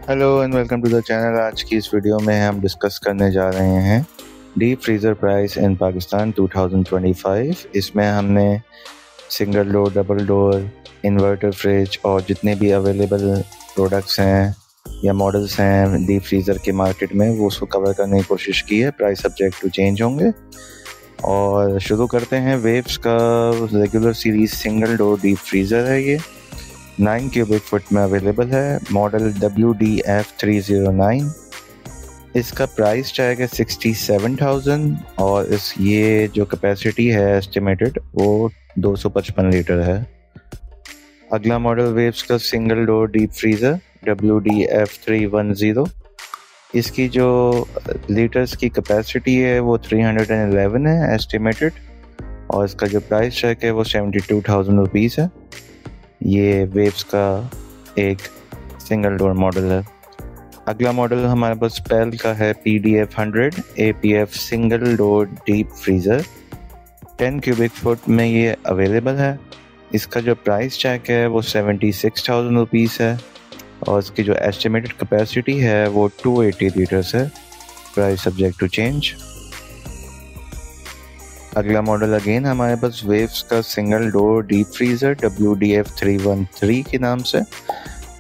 Hello and welcome to the channel. आज की इस वीडियो में हम डिस्कस करने जा रहे हैं deep freezer price in Pakistan 2025। इसमें हमने single door, double door, inverter fridge और जितने भी अवेलेबल प्रोडक्ट्स हैं या मॉडल्स हैं डीप फ्रीज़र के मार्केट में वो उसको कवर करने की कोशिश की है। प्राइस सब्जेक्ट टू चेंज होंगे। और शुरू करते हैं। वेव्स का regular series single door deep freezer है। ये 9 क्यूबिक फुट में अवेलेबल है। Model WDF309। इसका प्राइस टैग है 67,000 और ये जो कैपेसिटी है एस्टिमेटेड वो 255 लीटर है। अगला मॉडल वेव्स का single door deep freezer WDF310। इसकी जो लीटर्स की कैपेसिटी है वो 311 है एस्टिमेटेड और इसका जो प्राइस टैग है वो 72,000 रुपीज़ है। ये वेव्स का एक सिंगल डोर मॉडल है। अगला मॉडल हमारे पास पेल का है PDF100 APF single door deep freezer. 10 cubic foot में ये अवेलेबल है। इसका जो प्राइस टैग है वो 76,000 रुपीज़ है और इसकी जो एस्टिमेटेड कैपेसिटी है वो 280 लीटर्स है। Price subject to change. अगला मॉडल अगेन हमारे पास वेव्स का single door deep freezer WDF313 के नाम से,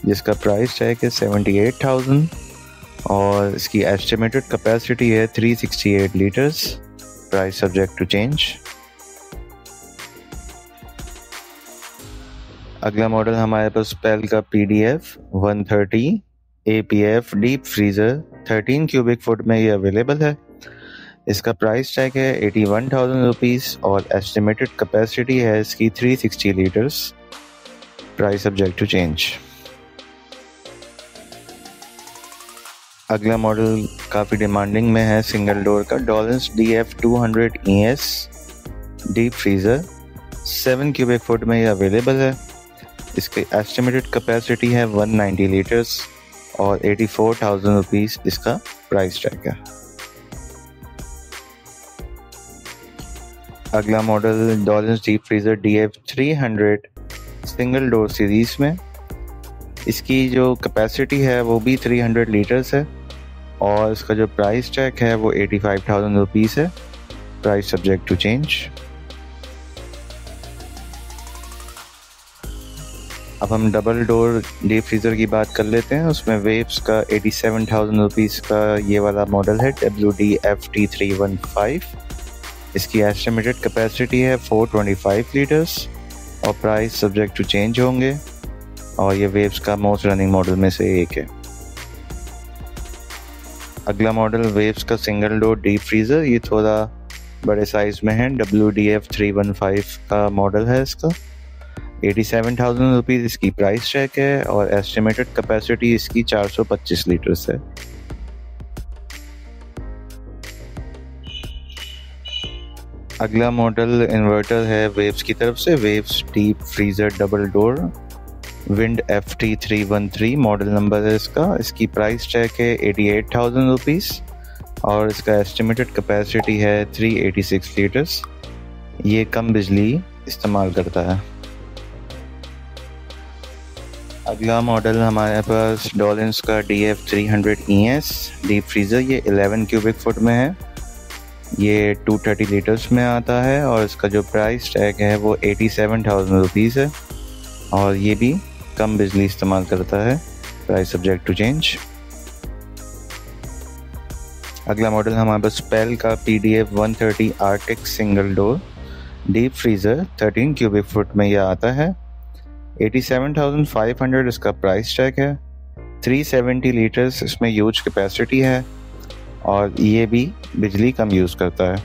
जिसका प्राइस टैग है 78,000 और इसकी एस्टिमेटेड कैपेसिटी है 368 litres. Price subject to change. अगला मॉडल हमारे पास पेल का PDF130 APF deep freezer 13 cubic foot में ये अवेलेबल है। इसका प्राइस टैग है 81,000 रुपीज़ और एस्टिमेटेड कैपेसिटी है इसकी 360 litres. Price subject to change. अगला मॉडल काफ़ी डिमांडिंग में है सिंगल डोर का डॉलेंस DF200 ES deep freezer 7 cubic foot में ये अवेलेबल है। इसकी एस्टिमेटेड कैपेसिटी है 190 लीटर्स और 84,000 रुपीज़ इसका प्राइस टैग है। अगला model Dawlance deep freezer DF300 single door series में, इसकी जो कैपेसिटी है वो भी 300 लीटर्स है और इसका जो प्राइस टैग है वो 85,000 रुपीज़ है। Price subject to change. अब हम डबल डोर डीप फ्रीज़र की बात कर लेते हैं। उसमें वेव्स का 87,000 रुपीज़ का ये वाला मॉडल है WDFT315। इसकी एस्टिमेटेड कैपेसिटी है 425 लीटर्स और प्राइस सब्जेक्ट टू चेंज होंगे और ये वेव्स का मोस्ट रनिंग मॉडल में से एक है। अगला मॉडल वेव्स का सिंगल डोर डीप फ्रीज़र, ये थोड़ा बड़े साइज़ में है। WDF315 का मॉडल है। इसका 87,000 रुपीज़ इसकी प्राइस टैग है और एस्टिमेटेड कैपेसिटी इसकी 425 लीटर्स है। अगला मॉडल इन्वर्टर है वेव्स की तरफ से। Waves deep freezer double door wind FT313 model number है इसका। इसकी प्राइस टैग है 88,000 रुपीज़ और इसका एस्टिमेटेड कैपेसिटी है 386 लीटर्स। ये कम बिजली इस्तेमाल करता है। अगला मॉडल हमारे पास डॉलेंस का DF300 ES डीप फ्रीज़र, ये 11 क्यूबिक फुट में है। ये 230 लीटर्स में आता है और इसका जो प्राइस टैग है वो 87,000 रुपीज़ है और ये भी कम बिजली इस्तेमाल करता है। Price subject to change. अगला मॉडल हमारे पास पेल का PDF130 Arctic single door deep freezer 13 cubic foot में यह आता है। 87,500 इसका प्राइस टैग है। 370 लीटर्स इसमें यूज कैपेसिटी है और ये भी बिजली कम यूज़ करता है।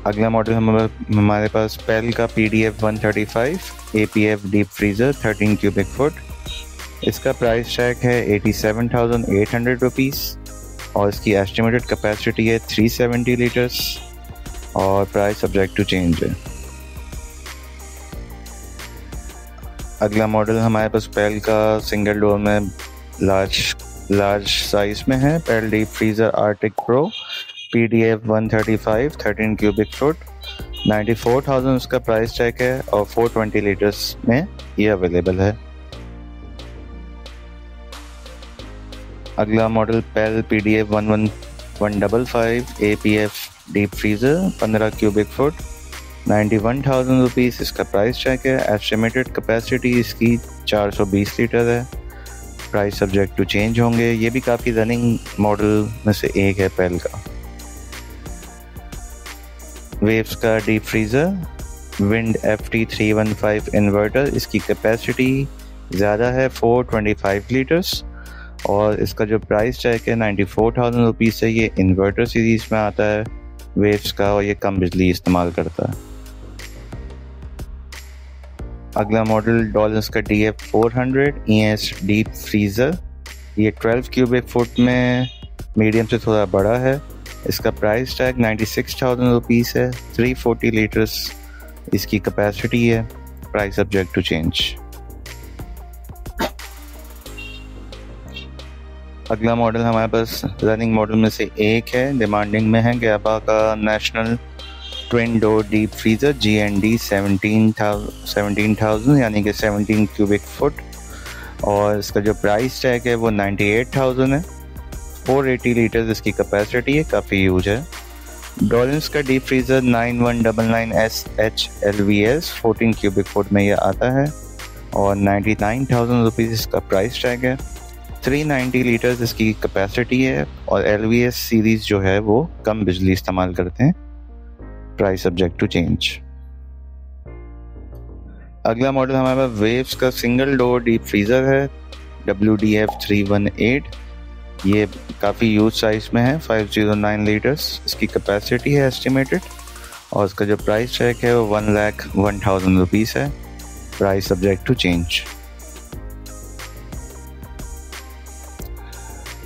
अगला मॉडल हमारे पास पेल का PDF135 APF deep freezer 13 cubic foot. इसका प्राइस टैग है 87,800 रुपीज़ और इसकी एस्टिमेटेड कैपेसिटी है 370 लीटर्स और प्राइस सब्जेक्ट टू चेंज है। अगला मॉडल हमारे पास पेल का सिंगल डोर में लार्ज साइज में है। Pel deep freezer arctic pro PDF135 13 cubic foot 94,000 उसका प्राइस टैग है और 420 लीटर्स में ये अवेलेबल है। अगला मॉडल पेल PDF 11155 APF deep freezer 15 cubic foot 91,000 rupees इसका प्राइस चेक है। एस्टिमेटेड कैपेसिटी इसकी 420 लीटर है। प्राइस सब्जेक्ट टू चेंज होंगे। ये भी काफ़ी रनिंग मॉडल में से एक है पेल का। वेव्स का deep freezer wind FT315 inverter, इसकी कैपेसिटी ज़्यादा है 425 लीटर्स और इसका जो प्राइस चेक है 94,000 रुपीज़ है। ये इन्वर्टर सीरीज़ में आता है वेव्स का और ये कम बिजली इस्तेमाल करता है। अगला मॉडल डॉलर्स का DF400 ES डीप फ्रीज़र, ये 12 क्यूबिक फुट में मीडियम से थोड़ा बड़ा है। इसका प्राइस टैग 96,000 रुपीज़ है। 340 लीटर्स इसकी कैपेसिटी है। Price subject to change. अगला मॉडल हमारे पास रनिंग मॉडल में से एक है, डिमांडिंग में है, गैबा का national twin door deep freezer GND 17,000 यानी कि 17 क्यूबिक फुट और इसका जो प्राइस टैग है वो 98,000 है। 480 लीटर्स इसकी कैपेसिटी है, काफ़ी यूज है। डॉलिन्स का deep freezer 9199SH LVS 14 cubic foot में ये आता है और 99,000 रुपीज़ इसका प्राइस टैग है। 390 लीटर्स इसकी कैपेसिटी है और LVS सीरीज़ जो है वो कम बिजली इस्तेमाल करते हैं। Price subject to change. अगला मॉडल हमारे पास वेव्स का सिंगल डोर डीप फ्रीज़र है WDF318। ये काफ़ी यूज साइज में है, 509 लीटर्स इसकी कैपेसिटी है एस्टिमेटेड और इसका जो प्राइस चेक है वो 1,01,000 रुपीज़ है। Price subject to change.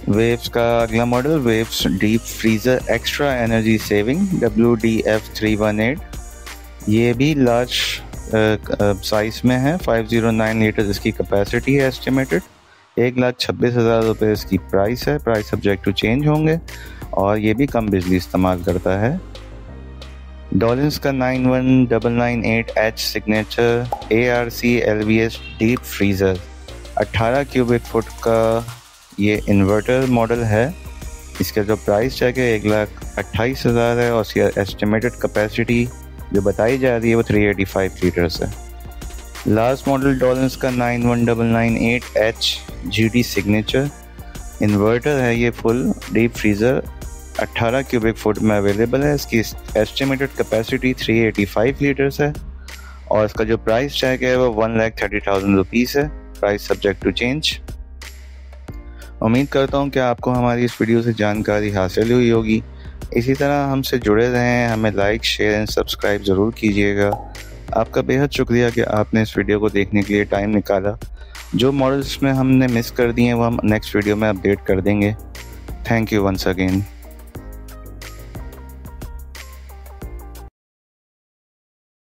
Waves का अगला model Waves deep freezer extra energy saving WDF318, ये भी लार्ज साइज में है। 509 लीटर इसकी कैपेसिटी है एस्टिमेटेड। 1,26,000 रुपये इसकी प्राइस है। प्राइस सब्जेक्ट टू चेंज होंगे और ये भी कम बिजली इस्तेमाल करता है। डॉलिन्स का 91998H signature ARC LVS deep freezer 18 cubic foot का ये इन्वर्टर मॉडल है। इसका जो प्राइस चेक है 1,28,000 है और इसकी एस्टिमेटेड कैपेसिटी जो बताई जा रही है वो 385 लीटर्स है। लास्ट मॉडल डॉलिन्स का 91998H GD सिग्नेचर इन्वर्टर है। ये full deep freezer 18 cubic foot में अवेलेबल है। इसकी एस्टिमेटेड कैपेसिटी 385 लीटर्स है और इसका जो प्राइस टैग है वो 1,30,000 रुपीज़ है। Price subject to change. उम्मीद करता हूँ कि आपको हमारी इस वीडियो से जानकारी हासिल हुई होगी। इसी तरह हमसे जुड़े रहें, हमें लाइक शेयर एंड सब्सक्राइब ज़रूर कीजिएगा। आपका बेहद शुक्रिया कि आपने इस वीडियो को देखने के लिए टाइम निकाला। जो मॉडल्स में हमने मिस कर दिए हैं वो हम नेक्स्ट वीडियो में अपडेट कर देंगे। Thank you once again.